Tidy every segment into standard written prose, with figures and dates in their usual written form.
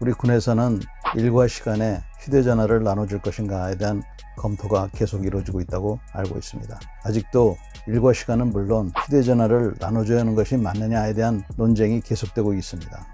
우리 군에서는 일과 시간에 휴대전화를 나눠줄 것인가에 대한 검토가 계속 이루어지고 있다고 알고 있습니다. 아직도 일과 시간은 물론 휴대전화를 나눠줘야 하는 것이 맞느냐에 대한 논쟁이 계속되고 있습니다.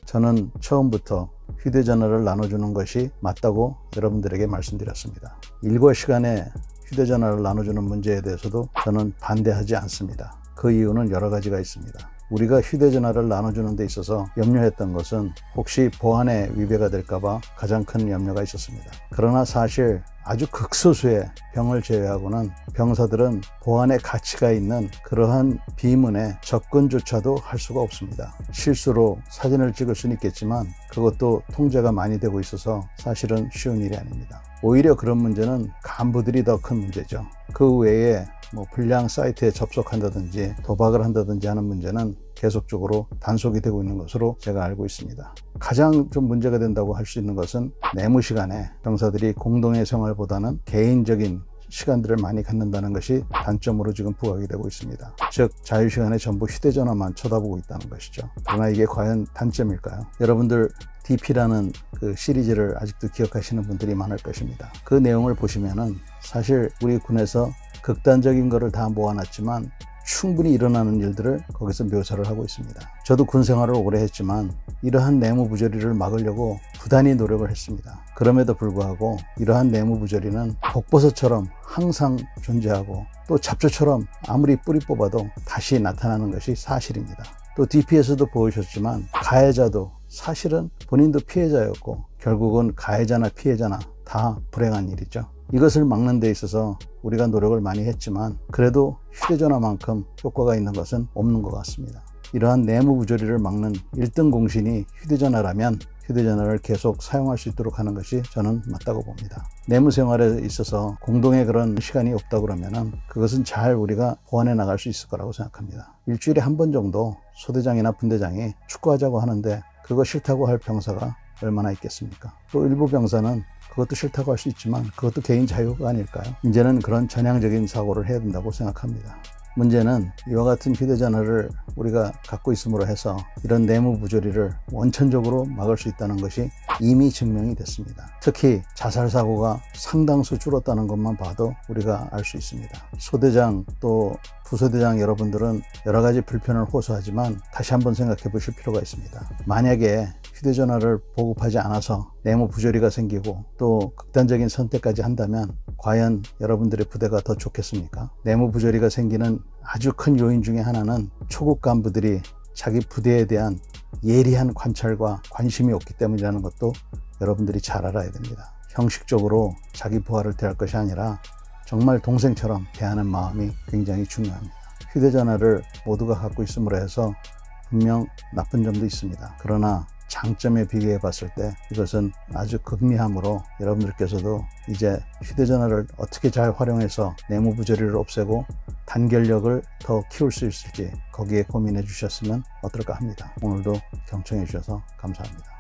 저는 처음부터 휴대전화를 나눠주는 것이 맞다고 여러분들에게 말씀드렸습니다. 일과 시간에 휴대전화를 나눠주는 문제에 대해서도 저는 반대하지 않습니다. 그 이유는 여러 가지가 있습니다. 우리가 휴대전화를 나눠주는 데 있어서 염려했던 것은 혹시 보안에 위배가 될까봐 가장 큰 염려가 있었습니다. 그러나 사실 아주 극소수의 병을 제외하고는 병사들은 보안의 가치가 있는 그러한 비문에 접근조차도 할 수가 없습니다. 실수로 사진을 찍을 수는 있겠지만 그것도 통제가 많이 되고 있어서 사실은 쉬운 일이 아닙니다. 오히려 그런 문제는 간부들이 더 큰 문제죠. 그 외에 불량 사이트에 접속한다든지 도박을 한다든지 하는 문제는 계속적으로 단속이 되고 있는 것으로 제가 알고 있습니다. 가장 좀 문제가 된다고 할 수 있는 것은 내무 시간에 병사들이 공동의 생활보다는 개인적인 시간들을 많이 갖는다는 것이 단점으로 지금 부각이 되고 있습니다. 즉 자유시간에 전부 휴대전화만 쳐다보고 있다는 것이죠. 그러나 이게 과연 단점일까요? 여러분들 DP라는 그 시리즈를 아직도 기억하시는 분들이 많을 것입니다. 그 내용을 보시면은 사실 우리 군에서 극단적인 거를 다 모아놨지만 충분히 일어나는 일들을 거기서 묘사를 하고 있습니다. 저도 군 생활을 오래 했지만 이러한 내무 부조리를 막으려고 부단히 노력을 했습니다. 그럼에도 불구하고 이러한 내무 부조리는 독버섯처럼 항상 존재하고 또 잡초처럼 아무리 뿌리 뽑아도 다시 나타나는 것이 사실입니다. 또 DP에서도 보여주셨지만 가해자도 사실은 본인도 피해자였고 결국은 가해자나 피해자나 다 불행한 일이죠. 이것을 막는 데 있어서 우리가 노력을 많이 했지만 그래도 휴대전화만큼 효과가 있는 것은 없는 것 같습니다. 이러한 내무 부조리를 막는 1등 공신이 휴대전화라면 휴대전화를 계속 사용할 수 있도록 하는 것이 저는 맞다고 봅니다. 내무 생활에 있어서 공동의 그런 시간이 없다 그러면은 그것은 잘 우리가 보완해 나갈 수 있을 거라고 생각합니다. 일주일에 한 번 정도 소대장이나 분대장이 축구하자고 하는데 그거 싫다고 할 병사가 얼마나 있겠습니까? 또 일부 병사는 그것도 싫다고 할 수 있지만 그것도 개인 자유가 아닐까요? 이제는 그런 전향적인 사고를 해야 된다고 생각합니다. 문제는 이와 같은 휴대전화를 우리가 갖고 있음으로 해서 이런 내무 부조리를 원천적으로 막을 수 있다는 것이 이미 증명이 됐습니다. 특히 자살 사고가 상당수 줄었다는 것만 봐도 우리가 알 수 있습니다. 소대장 또 부소대장 여러분들은 여러 가지 불편을 호소하지만 다시 한번 생각해 보실 필요가 있습니다. 만약에 휴대전화를 보급하지 않아서 내무 부조리가 생기고 또 극단적인 선택까지 한다면 과연 여러분들의 부대가 더 좋겠습니까? 내무 부조리가 생기는 아주 큰 요인 중에 하나는 초급 간부들이 자기 부대에 대한 예리한 관찰과 관심이 없기 때문이라는 것도 여러분들이 잘 알아야 됩니다. 형식적으로 자기 부하를 대할 것이 아니라 정말 동생처럼 대하는 마음이 굉장히 중요합니다. 휴대전화를 모두가 갖고 있음으로 해서 분명 나쁜 점도 있습니다. 그러나 장점에 비교해 봤을 때 이것은 아주 극미함으로 여러분들께서도 이제 휴대전화를 어떻게 잘 활용해서 내무 부조리를 없애고 단결력을 더 키울 수 있을지 거기에 고민해 주셨으면 어떨까 합니다. 오늘도 경청해 주셔서 감사합니다.